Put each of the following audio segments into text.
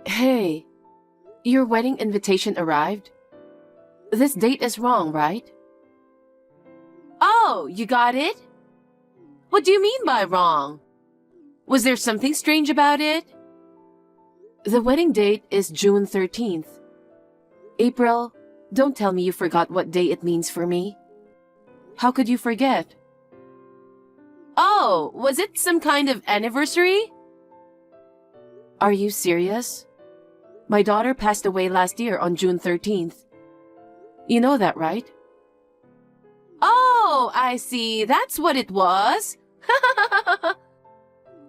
Hey, your wedding invitation arrived? This date is wrong, right? Oh, you got it? What do you mean by wrong? Was there something strange about it? The wedding date is June 13th. April, don't tell me you forgot what day it means for me. How could you forget? Oh, was it some kind of anniversary? Are you serious? My daughter passed away last year on June 13th. You know that, right? Oh, I see. That's what it was.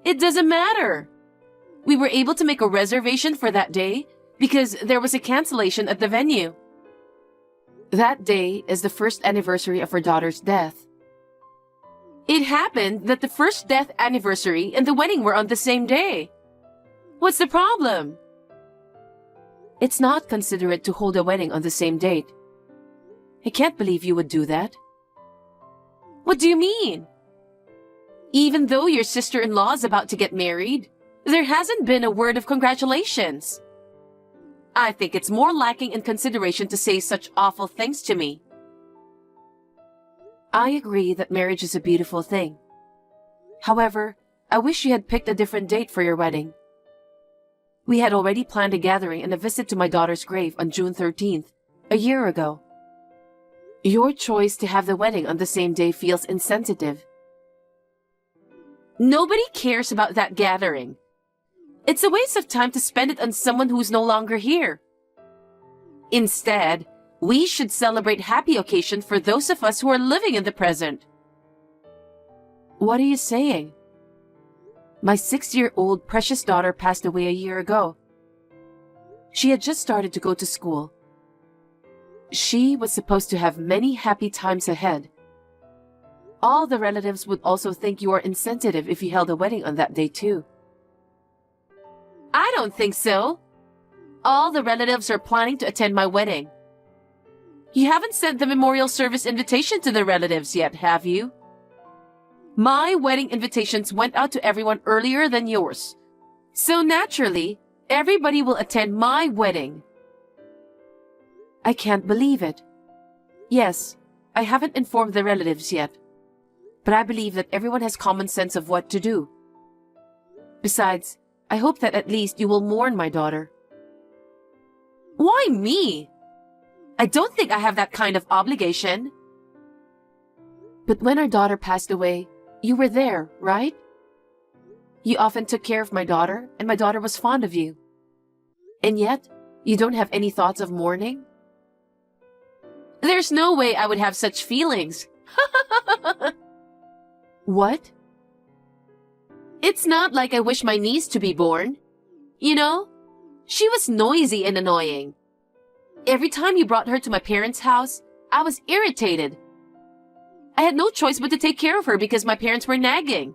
It doesn't matter. We were able to make a reservation for that day because there was a cancellation at the venue. That day is the first anniversary of her daughter's death. It happened that the first death anniversary and the wedding were on the same day. What's the problem? It's not considerate to hold a wedding on the same date. I can't believe you would do that. What do you mean? Even though your sister-in-law is about to get married, there hasn't been a word of congratulations. I think it's more lacking in consideration to say such awful things to me. I agree that marriage is a beautiful thing. However, I wish you had picked a different date for your wedding. We had already planned a gathering and a visit to my daughter's grave on June 13th, a year ago. Your choice to have the wedding on the same day feels insensitive. Nobody cares about that gathering. It's a waste of time to spend it on someone who's no longer here. Instead, we should celebrate happy occasion for those of us who are living in the present. What are you saying? My 6-year-old precious daughter passed away a year ago. She had just started to go to school. She was supposed to have many happy times ahead. All the relatives would also think you are insensitive if you held a wedding on that day too. I don't think so. All the relatives are planning to attend my wedding. You haven't sent the memorial service invitation to the relatives yet, have you? My wedding invitations went out to everyone earlier than yours. So naturally, everybody will attend my wedding. I can't believe it. Yes, I haven't informed the relatives yet. But I believe that everyone has common sense of what to do. Besides, I hope that at least you will mourn my daughter. Why me? I don't think I have that kind of obligation. But when our daughter passed away, you were there, right? You often took care of my daughter, and my daughter was fond of you. And yet, you don't have any thoughts of mourning? There's no way I would have such feelings. What? It's not like I wish my niece to be born. You know, she was noisy and annoying. Every time you brought her to my parents' house, I was irritated. I had no choice but to take care of her because my parents were nagging.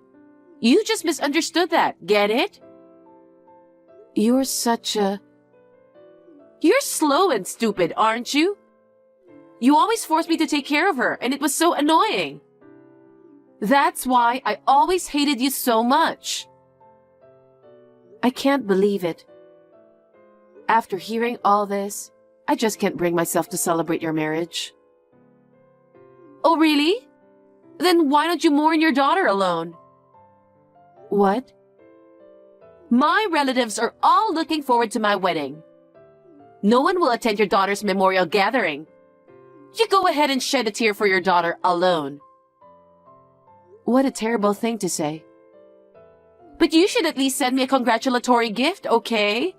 You just misunderstood that, get it? You're slow and stupid, aren't you? You always forced me to take care of her, and it was so annoying. That's why I always hated you so much. I can't believe it. After hearing all this, I just can't bring myself to celebrate your marriage. Oh, really? Then why don't you mourn your daughter alone? What? My relatives are all looking forward to my wedding. No one will attend your daughter's memorial gathering. You go ahead and shed a tear for your daughter alone. What a terrible thing to say. But you should at least send me a congratulatory gift, okay?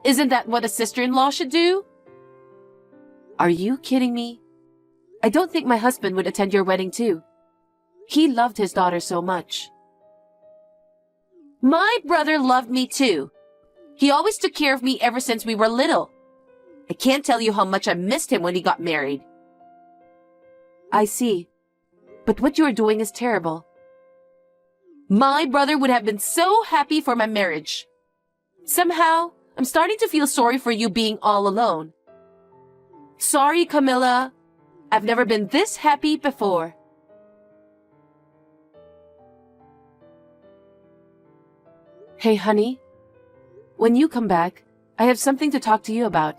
Isn't that what a sister-in-law should do? Are you kidding me? I don't think my husband would attend your wedding too. He loved his daughter so much. My brother loved me too. He always took care of me ever since we were little. I can't tell you how much I missed him when he got married. I see. But what you are doing is terrible. My brother would have been so happy for my marriage. Somehow, I'm starting to feel sorry for you being all alone. Sorry, Camilla. I've never been this happy before. Hey, honey. When you come back, I have something to talk to you about.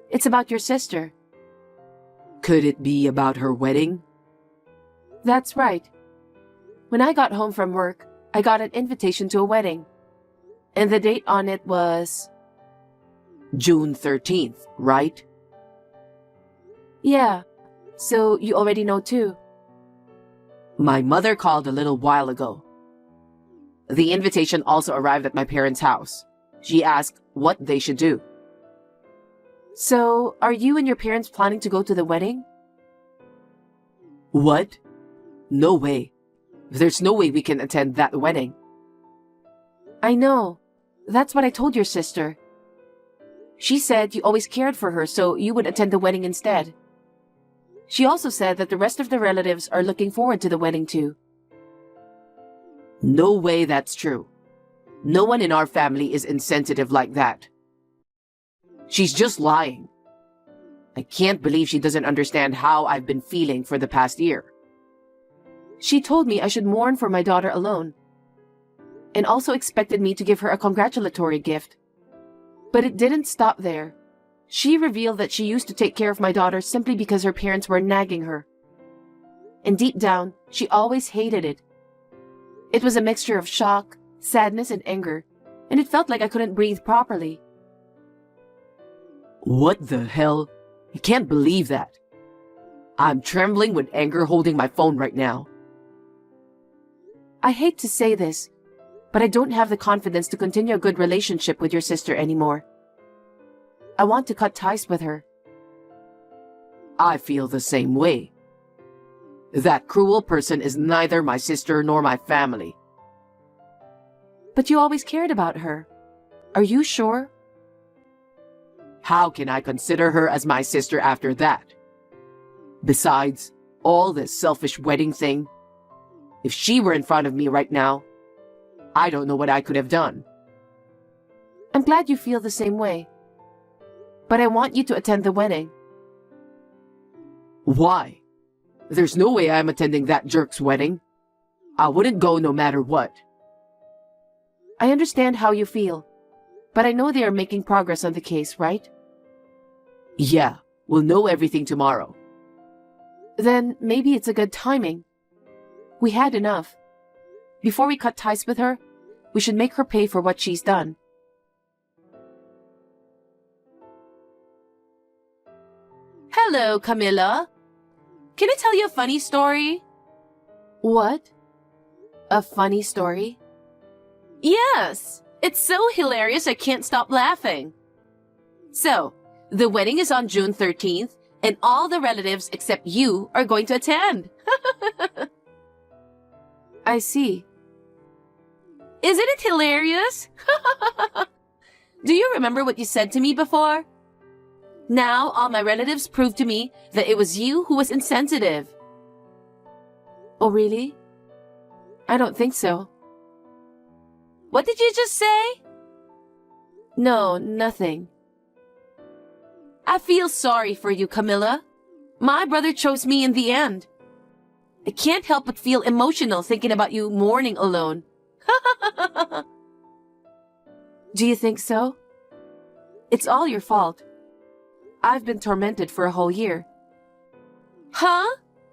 It's about your sister. Could it be about her wedding? That's right. When I got home from work, I got an invitation to a wedding. And the date on it was... June 13th, right? Yeah. So you already know too. My mother called a little while ago. The invitation also arrived at my parents' house. She asked what they should do. So, are you and your parents planning to go to the wedding? What? No way. There's no way we can attend that wedding. I know. That's what I told your sister. She said you always cared for her, so you would attend the wedding instead. She also said that the rest of the relatives are looking forward to the wedding too. No way that's true. No one in our family is insensitive like that. She's just lying. I can't believe she doesn't understand how I've been feeling for the past year. She told me I should mourn for my daughter alone, and also expected me to give her a congratulatory gift. But it didn't stop there. She revealed that she used to take care of my daughter simply because her parents were nagging her. And deep down, she always hated it. It was a mixture of shock, sadness, and anger, and it felt like I couldn't breathe properly. What the hell? I can't believe that. I'm trembling with anger holding my phone right now. I hate to say this, but I don't have the confidence to continue a good relationship with your sister anymore. I want to cut ties with her. I feel the same way. That cruel person is neither my sister nor my family. But you always cared about her. Are you sure? How can I consider her as my sister after that? Besides, all this selfish wedding thing, if she were in front of me right now, I don't know what I could have done. I'm glad you feel the same way. But I want you to attend the wedding. Why? There's no way I'm attending that jerk's wedding. I wouldn't go no matter what. I understand how you feel, but I know they are making progress on the case, right? Yeah, we'll know everything tomorrow. Then maybe it's a good timing. We had enough. Before we cut ties with her, we should make her pay for what she's done. Hello, Camilla. Can I tell you a funny story? What? A funny story? Yes! It's so hilarious I can't stop laughing. So, the wedding is on June 13th, and all the relatives except you are going to attend. I see. Isn't it hilarious? Do you remember what you said to me before? Now all my relatives prove to me that it was you who was insensitive. Oh, really? I don't think so. What did you just say? No, nothing. I feel sorry for you, Camilla. My brother chose me in the end. I can't help but feel emotional thinking about you mourning alone. Do you think so? It's all your fault. I've been tormented for a whole year. Huh?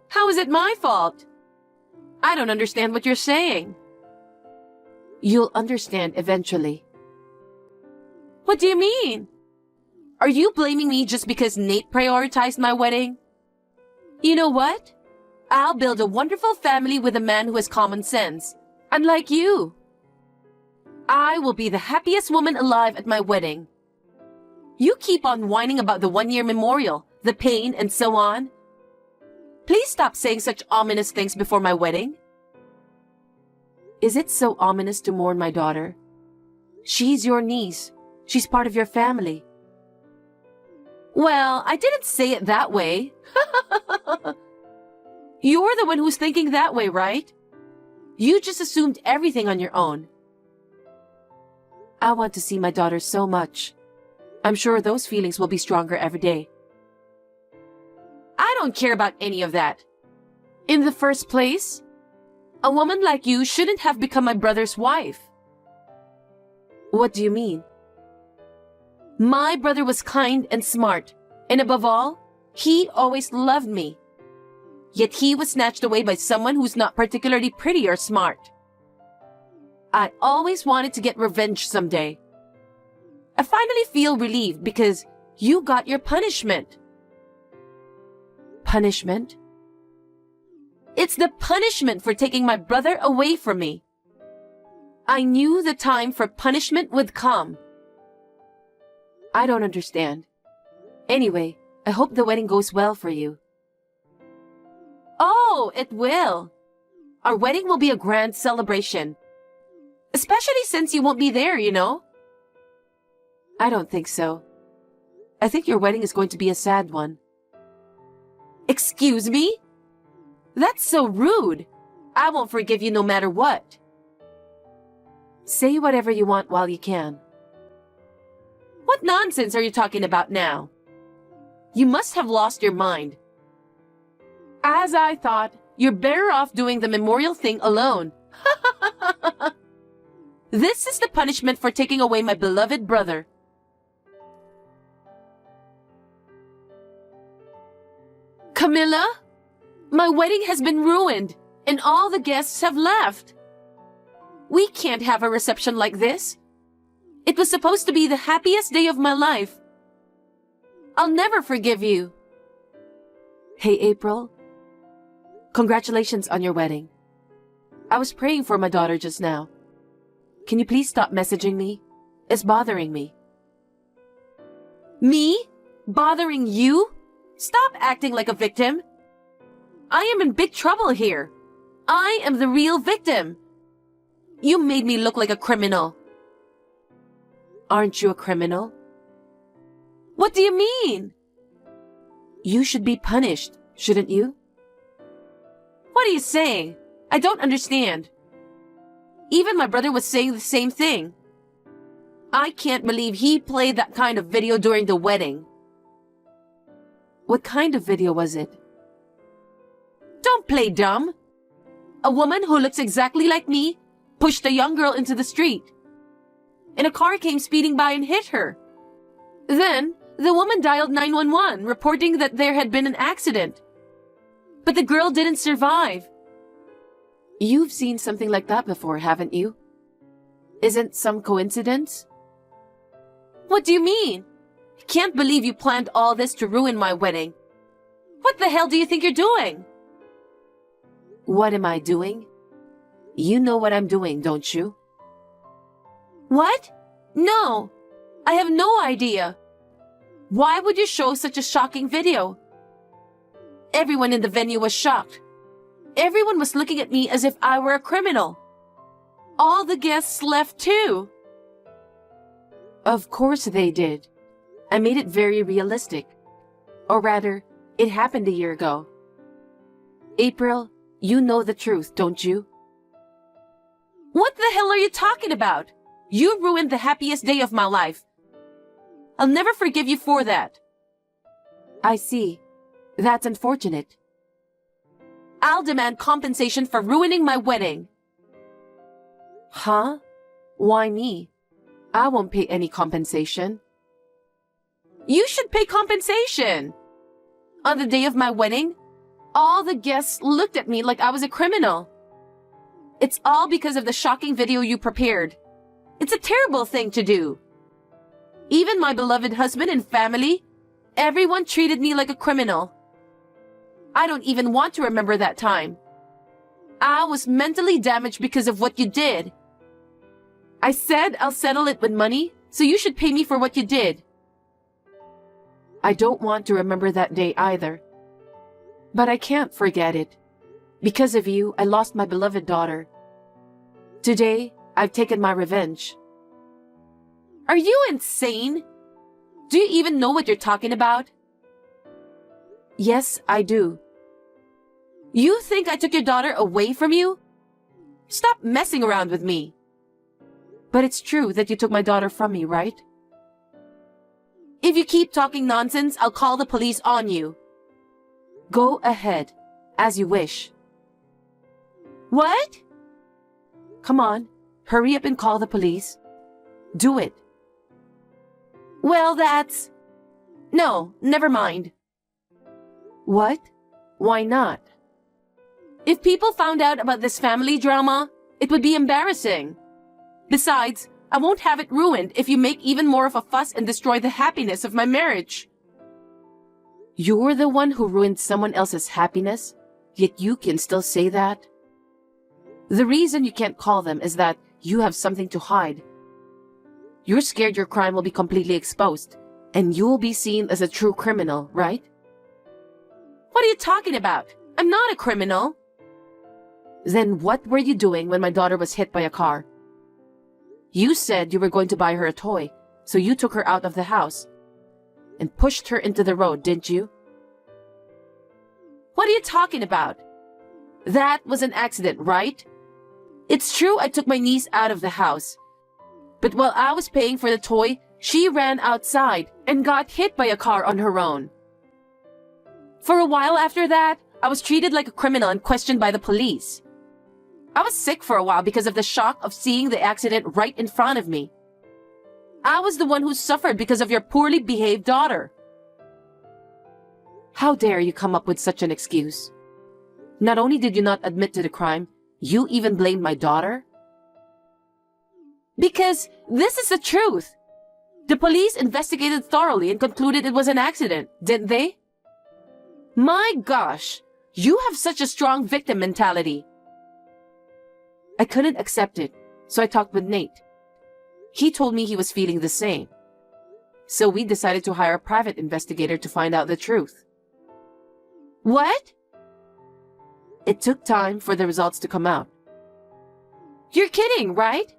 How is it my fault? I don't understand what you're saying. You'll understand eventually. What do you mean? Are you blaming me just because Nate prioritized my wedding? You know what? I'll build a wonderful family with a man who has common sense, unlike you. I will be the happiest woman alive at my wedding. You keep on whining about the one-year memorial, the pain, and so on. Please stop saying such ominous things before my wedding. Is it so ominous to mourn my daughter? She's your niece. She's part of your family. Well, I didn't say it that way. You're the one who's thinking that way, right? You just assumed everything on your own. I want to see my daughter so much. I'm sure those feelings will be stronger every day. I don't care about any of that. In the first place, a woman like you shouldn't have become my brother's wife. What do you mean? My brother was kind and smart, and above all, he always loved me. Yet he was snatched away by someone who's not particularly pretty or smart. I always wanted to get revenge someday. I finally feel relieved because you got your punishment. Punishment? It's the punishment for taking my brother away from me. I knew the time for punishment would come. I don't understand. Anyway, I hope the wedding goes well for you. Oh, it will. Our wedding will be a grand celebration. Especially since you won't be there, you know? I don't think so. I think your wedding is going to be a sad one. Excuse me? That's so rude. I won't forgive you no matter what. Say whatever you want while you can. What nonsense are you talking about now? You must have lost your mind. As I thought, you're better off doing the memorial thing alone. This is the punishment for taking away my beloved brother. Camilla, my wedding has been ruined, and all the guests have left. We can't have a reception like this. It was supposed to be the happiest day of my life. I'll never forgive you. Hey, April. Congratulations on your wedding. I was praying for my daughter just now. Can you please stop messaging me? It's bothering me. Me? Bothering you? Stop acting like a victim. I am in big trouble here. I am the real victim. You made me look like a criminal. Aren't you a criminal? What do you mean? You should be punished, shouldn't you? What are you saying? I don't understand. Even my brother was saying the same thing. I can't believe he played that kind of video during the wedding. What kind of video was it? Don't play dumb. A woman who looks exactly like me pushed a young girl into the street, and a car came speeding by and hit her. Then, the woman dialed 911, reporting that there had been an accident. But the girl didn't survive. You've seen something like that before, haven't you? Isn't some coincidence? What do you mean? I can't believe you planned all this to ruin my wedding. What the hell do you think you're doing? What am I doing? You know what I'm doing, don't you? What? No, I have no idea. Why would you show such a shocking video? Everyone in the venue was shocked. Everyone was looking at me as if I were a criminal. All the guests left too. Of course they did. I made it very realistic. Or rather, it happened a year ago. April, you know the truth, don't you? What the hell are you talking about? You ruined the happiest day of my life. I'll never forgive you for that. I see. That's unfortunate. I'll demand compensation for ruining my wedding. Huh? Why me? I won't pay any compensation. You should pay compensation. On the day of my wedding, all the guests looked at me like I was a criminal. It's all because of the shocking video you prepared. It's a terrible thing to do. Even my beloved husband and family, everyone treated me like a criminal. I don't even want to remember that time. I was mentally damaged because of what you did. I said I'll settle it with money, so you should pay me for what you did. I don't want to remember that day either. But I can't forget it. Because of you, I lost my beloved daughter. Today, I've taken my revenge. Are you insane? Do you even know what you're talking about? Yes, I do. You think I took your daughter away from you? Stop messing around with me. But it's true that you took my daughter from me, right? If you keep talking nonsense, I'll call the police on you. Go ahead, as you wish. What? Come on, hurry up and call the police. Do it. Well, that's... No, never mind. What? Why not? If people found out about this family drama, it would be embarrassing. Besides, I won't have it ruined if you make even more of a fuss and destroy the happiness of my marriage. You're the one who ruined someone else's happiness, yet you can still say that? The reason you can't call them is that you have something to hide. You're scared your crime will be completely exposed, and you'll be seen as a true criminal, right? What are you talking about? I'm not a criminal. Then what were you doing when my daughter was hit by a car? You said you were going to buy her a toy, so you took her out of the house and pushed her into the road, didn't you? What are you talking about? That was an accident, right? It's true I took my niece out of the house, but while I was paying for the toy, she ran outside and got hit by a car on her own. For a while after that, I was treated like a criminal and questioned by the police. I was sick for a while because of the shock of seeing the accident right in front of me. I was the one who suffered because of your poorly behaved daughter. How dare you come up with such an excuse? Not only did you not admit to the crime, you even blamed my daughter? Because this is the truth. The police investigated thoroughly and concluded it was an accident, didn't they? My gosh, you have such a strong victim mentality. I couldn't accept it, so I talked with Nate. He told me he was feeling the same. So we decided to hire a private investigator to find out the truth. What? It took time for the results to come out. You're kidding, right?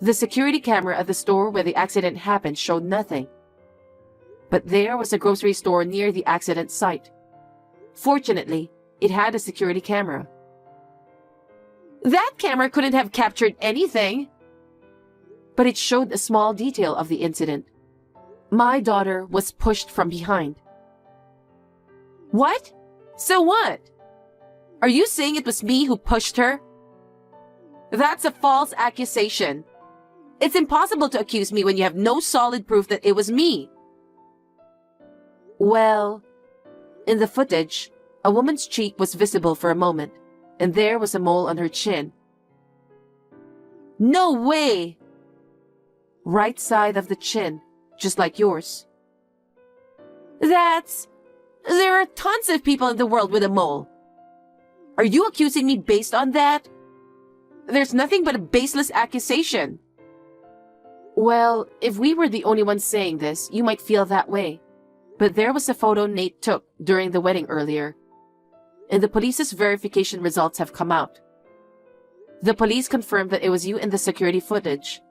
The security camera at the store where the accident happened showed nothing. But there was a grocery store near the accident site. Fortunately, it had a security camera. That camera couldn't have captured anything. But it showed a small detail of the incident. My daughter was pushed from behind. What? So what? Are you saying it was me who pushed her? That's a false accusation. It's impossible to accuse me when you have no solid proof that it was me. Well, in the footage, a woman's cheek was visible for a moment, and there was a mole on her chin. No way! Right side of the chin, just like yours. There are tons of people in the world with a mole. Are you accusing me based on that? There's nothing but a baseless accusation. Well, if we were the only ones saying this, you might feel that way. But there was a photo Nate took during the wedding earlier, and the police's verification results have come out. The police confirmed that it was you in the security footage.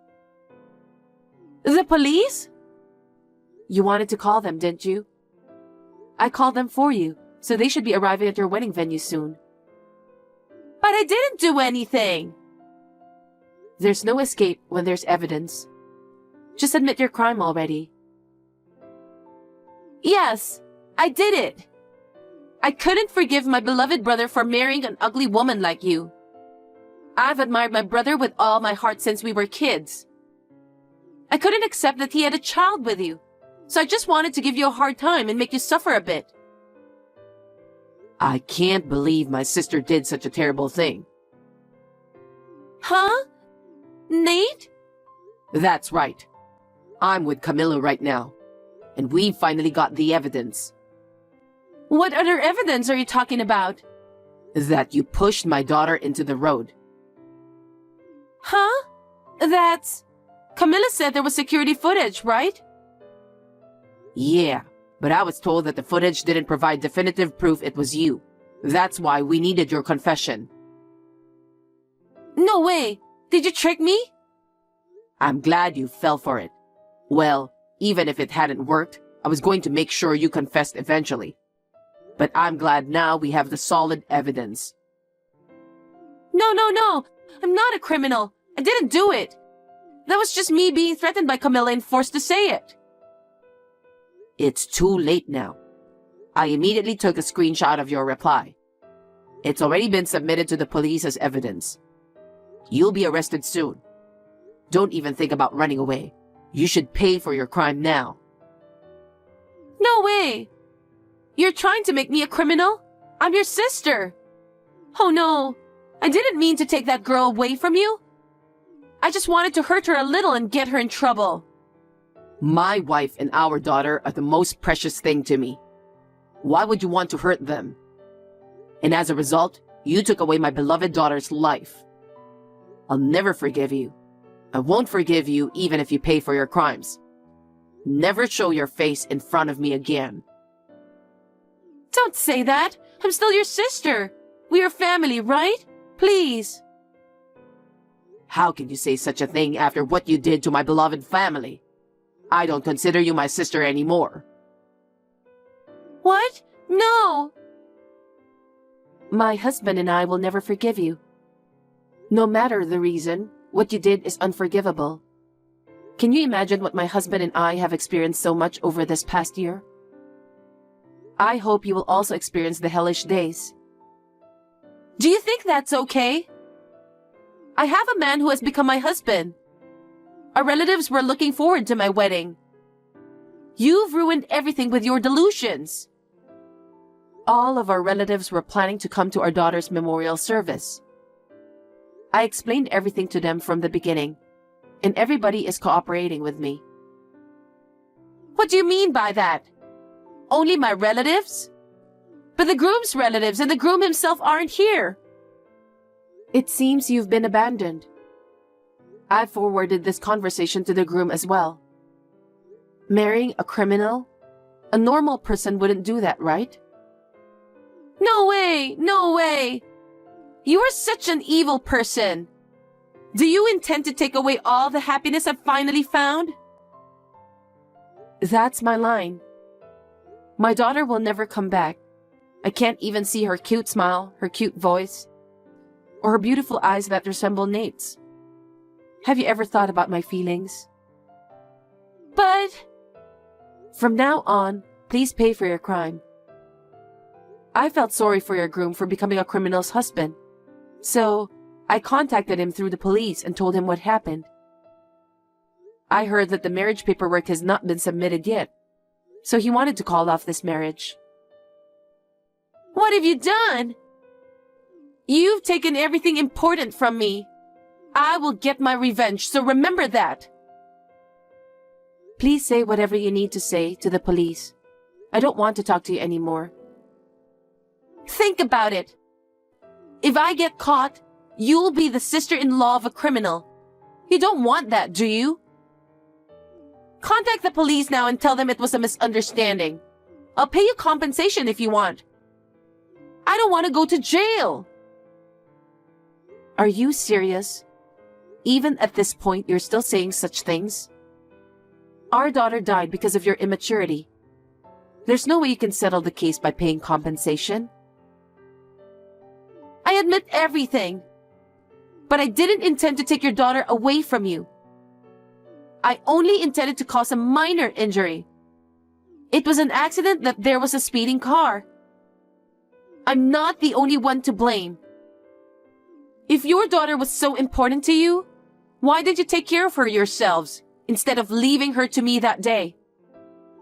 The police? You wanted to call them, didn't you? I called them for you, so they should be arriving at your wedding venue soon. But I didn't do anything! There's no escape when there's evidence. Just admit your crime already. Yes, I did it. I couldn't forgive my beloved brother for marrying an ugly woman like you. I've admired my brother with all my heart since we were kids. I couldn't accept that he had a child with you, so I just wanted to give you a hard time and make you suffer a bit. I can't believe my sister did such a terrible thing. Huh? Nate? That's right. I'm with Camilla right now, and we finally got the evidence. What other evidence are you talking about? That you pushed my daughter into the road. Huh? Camilla said there was security footage, right? Yeah, but I was told that the footage didn't provide definitive proof it was you. That's why we needed your confession. No way! Did you trick me? I'm glad you fell for it. Well, even if it hadn't worked, I was going to make sure you confessed eventually. But I'm glad now we have the solid evidence. No! I'm not a criminal. I didn't do it. That was just me being threatened by Camilla and forced to say it. It's too late now. I immediately took a screenshot of your reply. It's already been submitted to the police as evidence. You'll be arrested soon. Don't even think about running away. You should pay for your crime now. No way! You're trying to make me a criminal? I'm your sister! Oh no! I didn't mean to take that girl away from you. I just wanted to hurt her a little and get her in trouble. My wife and our daughter are the most precious thing to me. Why would you want to hurt them? And as a result, you took away my beloved daughter's life. I'll never forgive you. I won't forgive you even if you pay for your crimes. Never show your face in front of me again. Don't say that! I'm still your sister! We are family, right? Please! How can you say such a thing after what you did to my beloved family? I don't consider you my sister anymore. What? No! My husband and I will never forgive you. No matter the reason, what you did is unforgivable. Can you imagine what my husband and I have experienced so much over this past year? I hope you will also experience the hellish days. Do you think that's okay? I have a man who has become my husband. Our relatives were looking forward to my wedding. You've ruined everything with your delusions. All of our relatives were planning to come to our daughter's memorial service. I explained everything to them from the beginning, and everybody is cooperating with me. What do you mean by that? Only my relatives? But the groom's relatives and the groom himself aren't here. It seems you've been abandoned. I forwarded this conversation to the groom as well. Marrying a criminal? A normal person wouldn't do that, right? No way! No way! You are such an evil person. Do you intend to take away all the happiness I've finally found? That's my line. My daughter will never come back. I can't even see her cute smile, her cute voice, or her beautiful eyes that resemble Nate's. Have you ever thought about my feelings? But... From now on, please pay for your crime. I felt sorry for your groom for becoming a criminal's husband. So, I contacted him through the police and told him what happened. I heard that the marriage paperwork has not been submitted yet, so he wanted to call off this marriage. What have you done? You've taken everything important from me. I will get my revenge, so remember that. Please say whatever you need to say to the police. I don't want to talk to you anymore. Think about it. If I get caught, you'll be the sister-in-law of a criminal. You don't want that, do you? Contact the police now and tell them it was a misunderstanding. I'll pay you compensation if you want. I don't want to go to jail. Are you serious? Even at this point, you're still saying such things? Our daughter died because of your immaturity. There's no way you can settle the case by paying compensation. I admit everything. But I didn't intend to take your daughter away from you. I only intended to cause a minor injury. It was an accident that there was a speeding car. I'm not the only one to blame. If your daughter was so important to you, why did you take care of her yourselves instead of leaving her to me that day?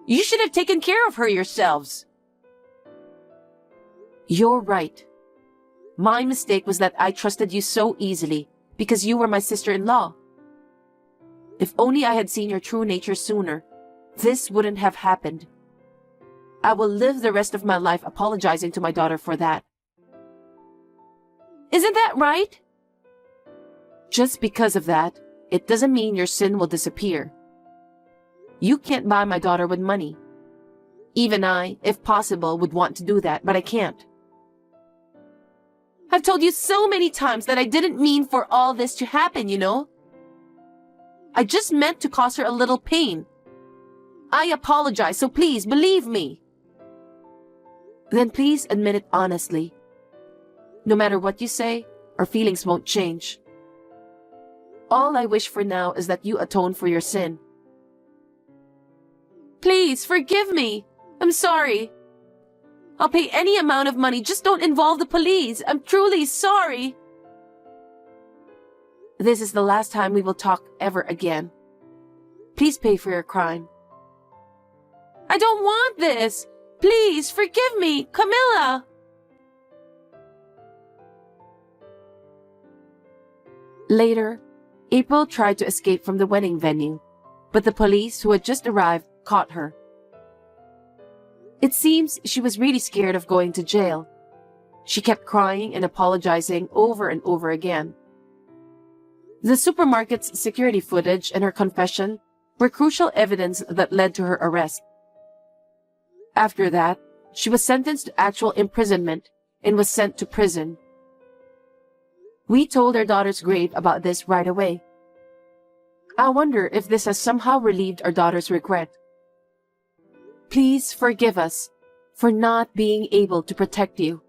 You should have taken care of her yourselves. You're right. My mistake was that I trusted you so easily because you were my sister-in-law. If only I had seen your true nature sooner, this wouldn't have happened. I will live the rest of my life apologizing to my daughter for that. Isn't that right? Just because of that, it doesn't mean your sin will disappear. You can't buy my daughter with money. Even I, if possible, would want to do that, but I can't. I've told you so many times that I didn't mean for all this to happen, you know? I just meant to cause her a little pain. I apologize, so please believe me. Then please admit it honestly. No matter what you say, our feelings won't change. All I wish for now is that you atone for your sin. Please, forgive me. I'm sorry. I'll pay any amount of money, just don't involve the police. I'm truly sorry. This is the last time we will talk ever again. Please pay for your crime. I don't want this! Please, forgive me, Camilla! Later, April tried to escape from the wedding venue, but the police who had just arrived caught her. It seems she was really scared of going to jail. She kept crying and apologizing over and over again. The supermarket's security footage and her confession were crucial evidence that led to her arrest. After that, she was sentenced to actual imprisonment and was sent to prison. We told our daughter's grave about this right away. I wonder if this has somehow relieved our daughter's regret. Please forgive us for not being able to protect you.